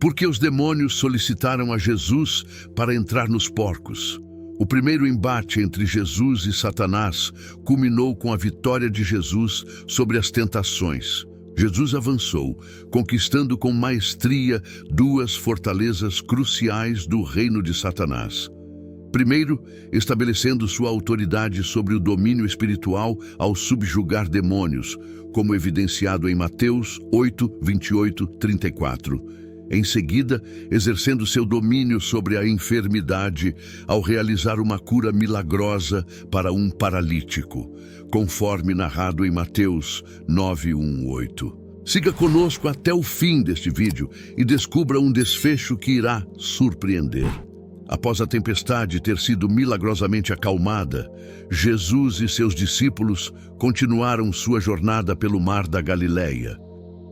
Porque os demônios solicitaram a Jesus para entrar nos porcos. O primeiro embate entre Jesus e Satanás culminou com a vitória de Jesus sobre as tentações. Jesus avançou, conquistando com maestria duas fortalezas cruciais do reino de Satanás. Primeiro, estabelecendo sua autoridade sobre o domínio espiritual ao subjugar demônios, como evidenciado em Mateus 8, 28, 34. Em seguida, exercendo seu domínio sobre a enfermidade ao realizar uma cura milagrosa para um paralítico, conforme narrado em Mateus 9, 1, 8. Siga conosco até o fim deste vídeo e descubra um desfecho que irá surpreender. Após a tempestade ter sido milagrosamente acalmada, Jesus e seus discípulos continuaram sua jornada pelo mar da Galileia.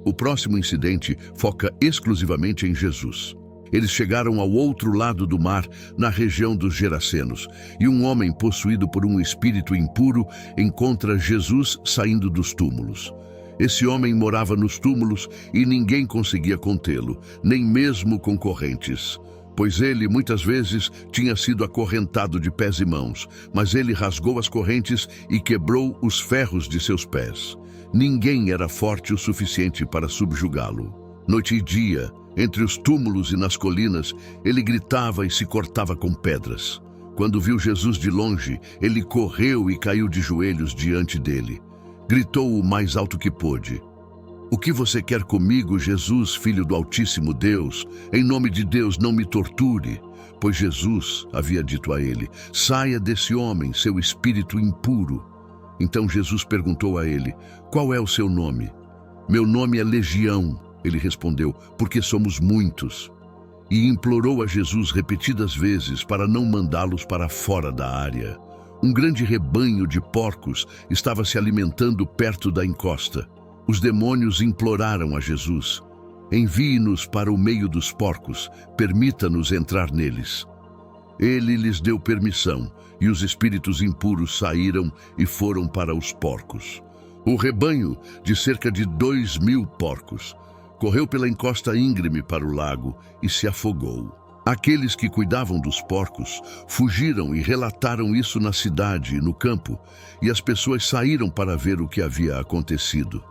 O próximo incidente foca exclusivamente em Jesus. Eles chegaram ao outro lado do mar, na região dos Gerasenos, e um homem possuído por um espírito impuro encontra Jesus saindo dos túmulos. Esse homem morava nos túmulos e ninguém conseguia contê-lo, nem mesmo concorrentes. Pois ele, muitas vezes, tinha sido acorrentado de pés e mãos, mas ele rasgou as correntes e quebrou os ferros de seus pés. Ninguém era forte o suficiente para subjugá-lo. Noite e dia, entre os túmulos e nas colinas, ele gritava e se cortava com pedras. Quando viu Jesus de longe, ele correu e caiu de joelhos diante dele. Gritou o mais alto que pôde: "O que você quer comigo, Jesus, Filho do Altíssimo Deus? Em nome de Deus, não me torture." Pois Jesus havia dito a ele: "Saia desse homem, seu espírito impuro." Então Jesus perguntou a ele: "Qual é o seu nome?" "Meu nome é Legião," ele respondeu, "porque somos muitos." E implorou a Jesus repetidas vezes para não mandá-los para fora da área. Um grande rebanho de porcos estava se alimentando perto da encosta. Os demônios imploraram a Jesus: "Envie-nos para o meio dos porcos, permita-nos entrar neles." Ele lhes deu permissão, e os espíritos impuros saíram e foram para os porcos. O rebanho, de cerca de 2.000 porcos, correu pela encosta íngreme para o lago e se afogou. Aqueles que cuidavam dos porcos fugiram e relataram isso na cidade e no campo, e as pessoas saíram para ver o que havia acontecido.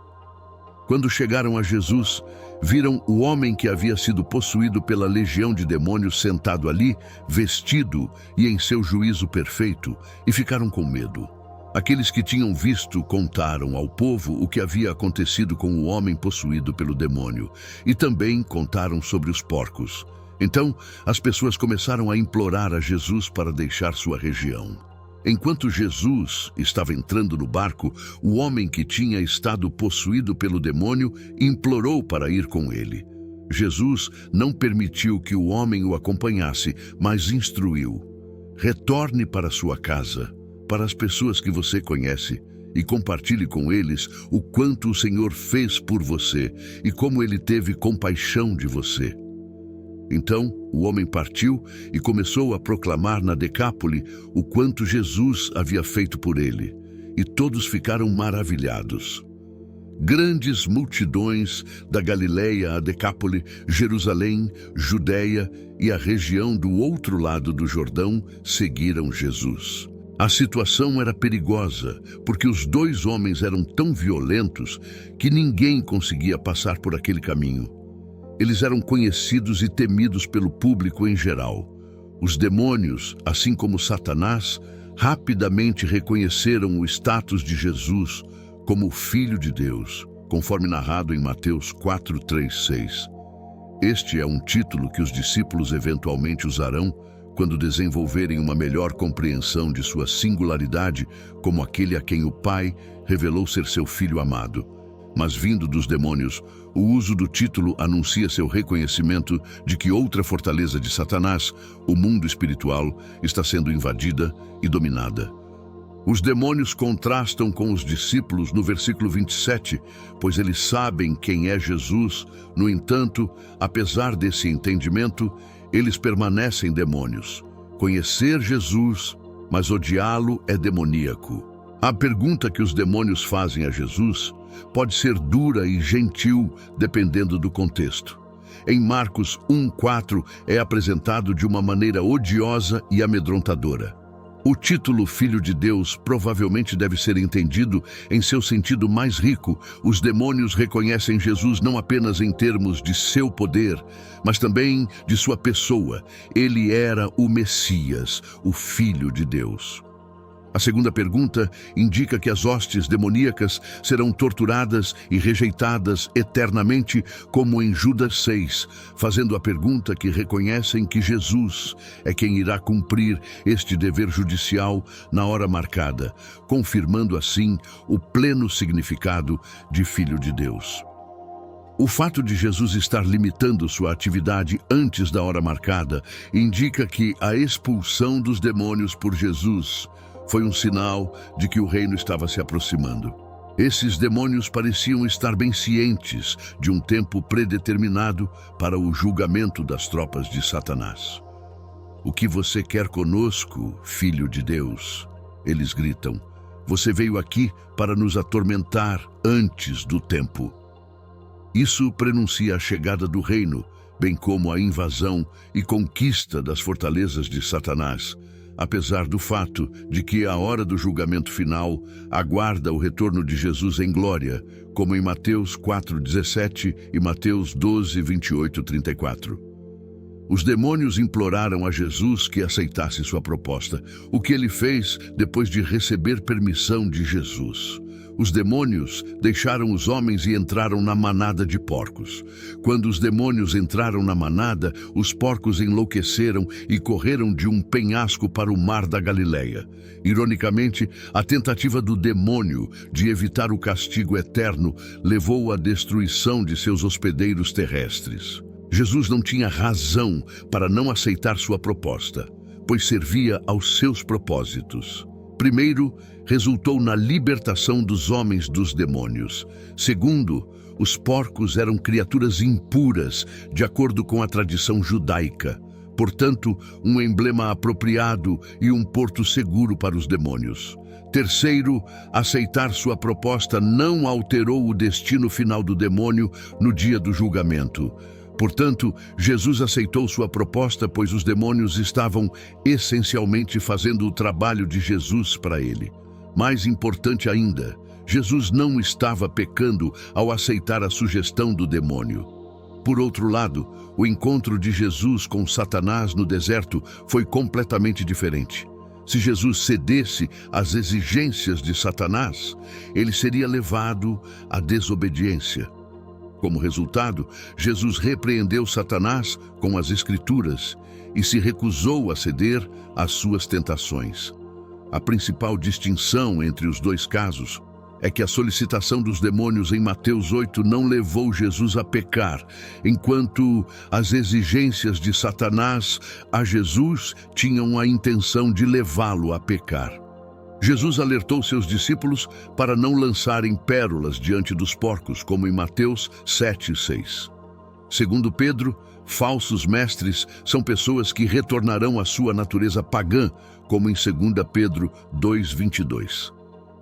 Quando chegaram a Jesus, viram o homem que havia sido possuído pela legião de demônios sentado ali, vestido e em seu juízo perfeito, e ficaram com medo. Aqueles que tinham visto contaram ao povo o que havia acontecido com o homem possuído pelo demônio, e também contaram sobre os porcos. Então, as pessoas começaram a implorar a Jesus para deixar sua região. Enquanto Jesus estava entrando no barco, o homem que tinha estado possuído pelo demônio implorou para ir com ele. Jesus não permitiu que o homem o acompanhasse, mas instruiu: "Retorne para sua casa, para as pessoas que você conhece, e compartilhe com eles o quanto o Senhor fez por você e como ele teve compaixão de você." Então, o homem partiu e começou a proclamar na Decápole o quanto Jesus havia feito por ele, e todos ficaram maravilhados. Grandes multidões da Galileia, a Decápole, Jerusalém, Judeia e a região do outro lado do Jordão seguiram Jesus. A situação era perigosa, porque os dois homens eram tão violentos que ninguém conseguia passar por aquele caminho. Eles eram conhecidos e temidos pelo público em geral. Os demônios, assim como Satanás, rapidamente reconheceram o status de Jesus como o Filho de Deus, conforme narrado em Mateus 4, 3, 6. Este é um título que os discípulos eventualmente usarão quando desenvolverem uma melhor compreensão de sua singularidade como aquele a quem o Pai revelou ser seu Filho amado. Mas vindo dos demônios, o uso do título anuncia seu reconhecimento de que outra fortaleza de Satanás, o mundo espiritual, está sendo invadida e dominada. Os demônios contrastam com os discípulos no versículo 27, pois eles sabem quem é Jesus. No entanto, apesar desse entendimento, eles permanecem demônios. Conhecer Jesus, mas odiá-lo é demoníaco. A pergunta que os demônios fazem a Jesus pode ser dura e gentil, dependendo do contexto. em Marcos 1:4, é apresentado de uma maneira odiosa e amedrontadora. O título Filho de Deus provavelmente deve ser entendido em seu sentido mais rico. Os demônios reconhecem Jesus não apenas em termos de seu poder, mas também de sua pessoa. Ele era o Messias, o Filho de Deus. A segunda pergunta indica que as hostes demoníacas serão torturadas e rejeitadas eternamente, como em Judas 6, fazendo a pergunta que reconhecem que Jesus é quem irá cumprir este dever judicial na hora marcada, confirmando assim o pleno significado de Filho de Deus. O fato de Jesus estar limitando sua atividade antes da hora marcada indica que a expulsão dos demônios por Jesus foi um sinal de que o reino estava se aproximando. Esses demônios pareciam estar bem cientes de um tempo predeterminado para o julgamento das tropas de Satanás. "O que você quer conosco, Filho de Deus?" Eles gritam. "Você veio aqui para nos atormentar antes do tempo." Isso prenuncia a chegada do reino, bem como a invasão e conquista das fortalezas de Satanás, apesar do fato de que a hora do julgamento final aguarda o retorno de Jesus em glória, como em Mateus 4:17 e Mateus 12:28-34. Os demônios imploraram a Jesus que aceitasse sua proposta, o que ele fez depois de receber permissão de Jesus. Os demônios deixaram os homens e entraram na manada de porcos. Quando os demônios entraram na manada, os porcos enlouqueceram e correram de um penhasco para o mar da Galileia. Ironicamente, a tentativa do demônio de evitar o castigo eterno levou à destruição de seus hospedeiros terrestres. Jesus não tinha razão para não aceitar sua proposta, pois servia aos seus propósitos. Primeiro, resultou na libertação dos homens dos demônios. Segundo, os porcos eram criaturas impuras, de acordo com a tradição judaica. Portanto, um emblema apropriado e um porto seguro para os demônios. Terceiro, aceitar sua proposta não alterou o destino final do demônio no dia do julgamento. Portanto, Jesus aceitou sua proposta, pois os demônios estavam essencialmente fazendo o trabalho de Jesus para ele. Mais importante ainda, Jesus não estava pecando ao aceitar a sugestão do demônio. Por outro lado, o encontro de Jesus com Satanás no deserto foi completamente diferente. Se Jesus cedesse às exigências de Satanás, ele seria levado à desobediência. Como resultado, Jesus repreendeu Satanás com as Escrituras e se recusou a ceder às suas tentações. A principal distinção entre os dois casos é que a solicitação dos demônios em Mateus 8 não levou Jesus a pecar, enquanto as exigências de Satanás a Jesus tinham a intenção de levá-lo a pecar. Jesus alertou seus discípulos para não lançarem pérolas diante dos porcos, como em Mateus 7:6. Segundo Pedro, falsos mestres são pessoas que retornarão à sua natureza pagã, como em 2 Pedro 2:22.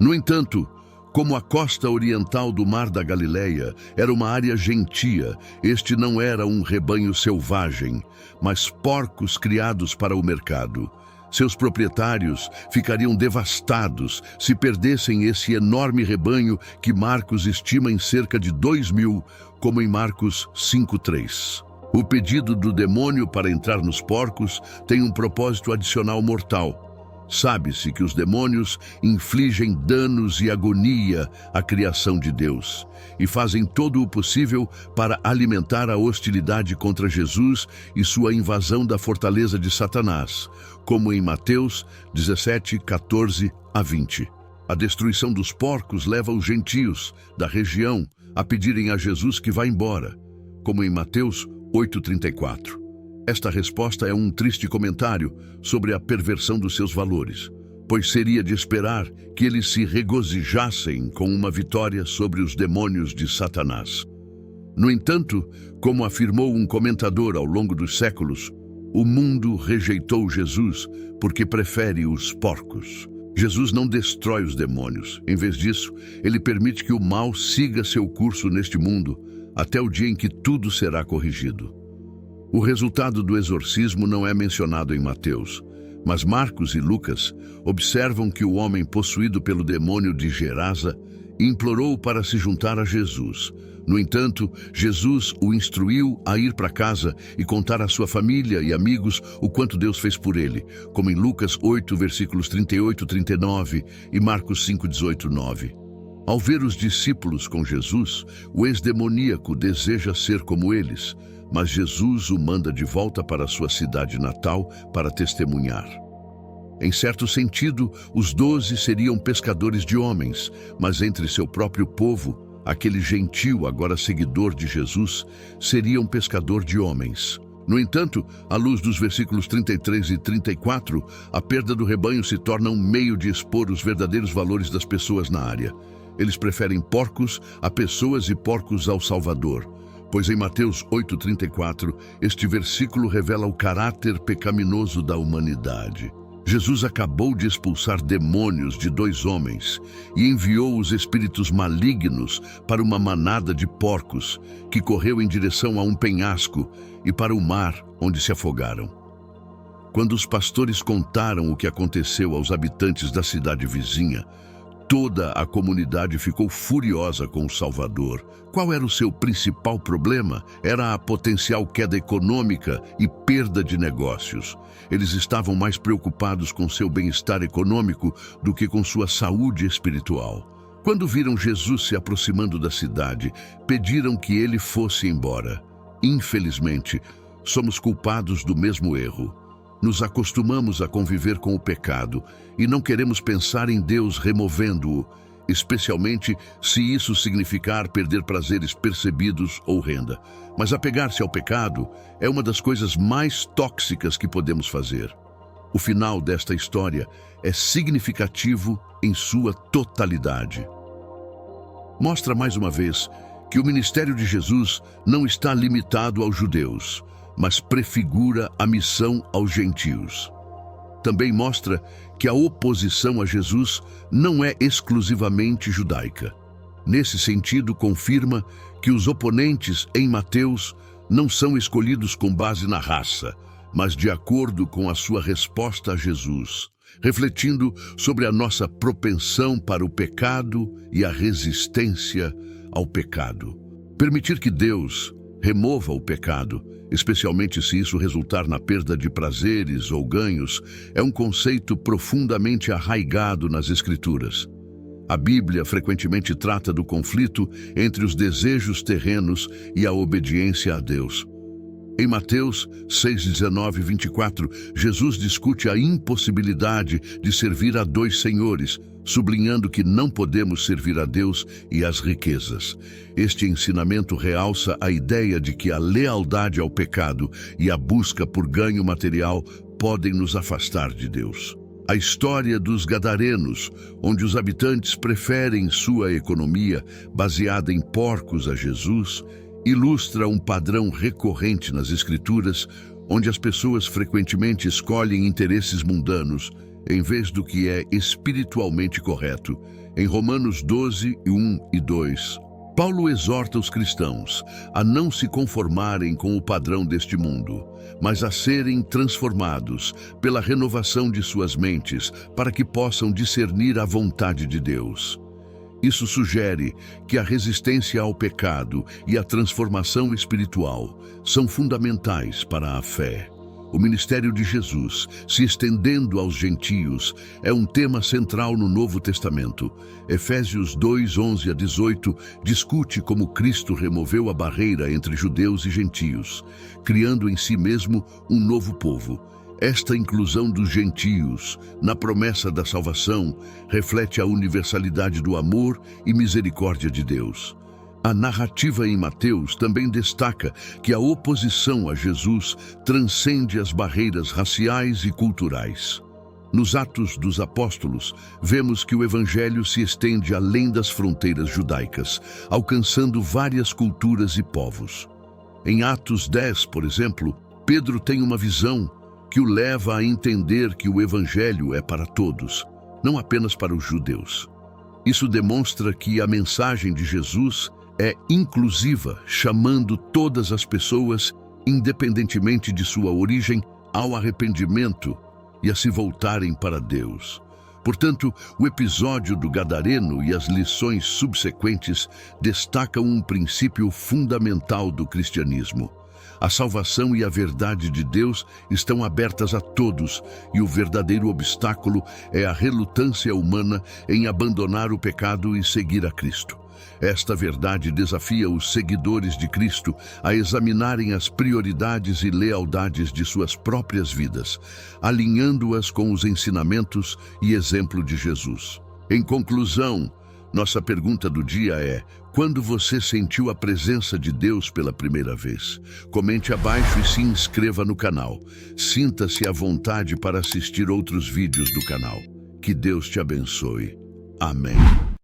No entanto, como a costa oriental do Mar da Galileia era uma área gentia, este não era um rebanho selvagem, mas porcos criados para o mercado. Seus proprietários ficariam devastados se perdessem esse enorme rebanho que Marcos estima em cerca de 2.000, como em Marcos 5:3. O pedido do demônio para entrar nos porcos tem um propósito adicional mortal. Sabe-se que os demônios infligem danos e agonia à criação de Deus e fazem todo o possível para alimentar a hostilidade contra Jesus e sua invasão da fortaleza de Satanás, como em Mateus 17:14-20. A destruição dos porcos leva os gentios da região a pedirem a Jesus que vá embora, como em Mateus 8:34. Esta resposta é um triste comentário sobre a perversão dos seus valores, pois seria de esperar que eles se regozijassem com uma vitória sobre os demônios de Satanás. No entanto, como afirmou um comentador ao longo dos séculos, o mundo rejeitou Jesus porque prefere os porcos. Jesus não destrói os demônios. Em vez disso, ele permite que o mal siga seu curso neste mundo, até o dia em que tudo será corrigido. O resultado do exorcismo não é mencionado em Mateus, mas Marcos e Lucas observam que o homem possuído pelo demônio de Gerasa implorou para se juntar a Jesus. No entanto, Jesus o instruiu a ir para casa e contar à sua família e amigos o quanto Deus fez por ele, como em Lucas 8, versículos 38 e 39 e Marcos 5, 18 e 9. Ao ver os discípulos com Jesus, o ex-demoníaco deseja ser como eles, mas Jesus o manda de volta para sua cidade natal para testemunhar. Em certo sentido, os 12 seriam pescadores de homens, mas entre seu próprio povo, aquele gentio, agora seguidor de Jesus, seria um pescador de homens. No entanto, à luz dos versículos 33 e 34, a perda do rebanho se torna um meio de expor os verdadeiros valores das pessoas na área. Eles preferem porcos a pessoas e porcos ao Salvador, pois em Mateus 8,34, este versículo revela o caráter pecaminoso da humanidade. Jesus acabou de expulsar demônios de 2 homens e enviou os espíritos malignos para uma manada de porcos que correu em direção a um penhasco e para o mar, onde se afogaram. Quando os pastores contaram o que aconteceu aos habitantes da cidade vizinha, toda a comunidade ficou furiosa com o Salvador. Qual era o seu principal problema? Era a potencial queda econômica e perda de negócios. Eles estavam mais preocupados com seu bem-estar econômico do que com sua saúde espiritual. Quando viram Jesus se aproximando da cidade, pediram que ele fosse embora. Infelizmente, somos culpados do mesmo erro. Nos acostumamos a conviver com o pecado e não queremos pensar em Deus removendo-o, especialmente se isso significar perder prazeres percebidos ou renda. Mas apegar-se ao pecado é uma das coisas mais tóxicas que podemos fazer. O final desta história é significativo em sua totalidade. Mostra mais uma vez que o ministério de Jesus não está limitado aos judeus, mas prefigura a missão aos gentios. Também mostra que a oposição a Jesus não é exclusivamente judaica. Nesse sentido, confirma que os oponentes em Mateus não são escolhidos com base na raça, mas de acordo com a sua resposta a Jesus, refletindo sobre a nossa propensão para o pecado e a resistência ao pecado. Permitir que Deus remova o pecado, especialmente se isso resultar na perda de prazeres ou ganhos, é um conceito profundamente arraigado nas Escrituras. A Bíblia frequentemente trata do conflito entre os desejos terrenos e a obediência a Deus. Em Mateus 6, 19 e 24, Jesus discute a impossibilidade de servir a 2 senhores, sublinhando que não podemos servir a Deus e às riquezas. Este ensinamento realça a ideia de que a lealdade ao pecado e a busca por ganho material podem nos afastar de Deus. A história dos Gadarenos, onde os habitantes preferem sua economia baseada em porcos a Jesus, ilustra um padrão recorrente nas Escrituras, onde as pessoas frequentemente escolhem interesses mundanos em vez do que é espiritualmente correto. Em Romanos 12, 1 e 2, Paulo exorta os cristãos a não se conformarem com o padrão deste mundo, mas a serem transformados pela renovação de suas mentes para que possam discernir a vontade de Deus. Isso sugere que a resistência ao pecado e a transformação espiritual são fundamentais para a fé. O ministério de Jesus, se estendendo aos gentios, é um tema central no Novo Testamento. Efésios 2, 11 a 18 discute como Cristo removeu a barreira entre judeus e gentios, criando em si mesmo um novo povo. Esta inclusão dos gentios na promessa da salvação reflete a universalidade do amor e misericórdia de Deus. A narrativa em Mateus também destaca que a oposição a Jesus transcende as barreiras raciais e culturais. Nos Atos dos Apóstolos, vemos que o Evangelho se estende além das fronteiras judaicas, alcançando várias culturas e povos. Em Atos 10, por exemplo, Pedro tem uma visão que o leva a entender que o Evangelho é para todos, não apenas para os judeus. Isso demonstra que a mensagem de Jesus é inclusiva, chamando todas as pessoas, independentemente de sua origem, ao arrependimento e a se voltarem para Deus. Portanto, o episódio do Gadareno e as lições subsequentes destacam um princípio fundamental do cristianismo. A salvação e a verdade de Deus estão abertas a todos, e o verdadeiro obstáculo é a relutância humana em abandonar o pecado e seguir a Cristo. Esta verdade desafia os seguidores de Cristo a examinarem as prioridades e lealdades de suas próprias vidas, alinhando-as com os ensinamentos e exemplo de Jesus. Em conclusão, nossa pergunta do dia é: quando você sentiu a presença de Deus pela primeira vez? Comente abaixo e se inscreva no canal. Sinta-se à vontade para assistir outros vídeos do canal. Que Deus te abençoe. Amém.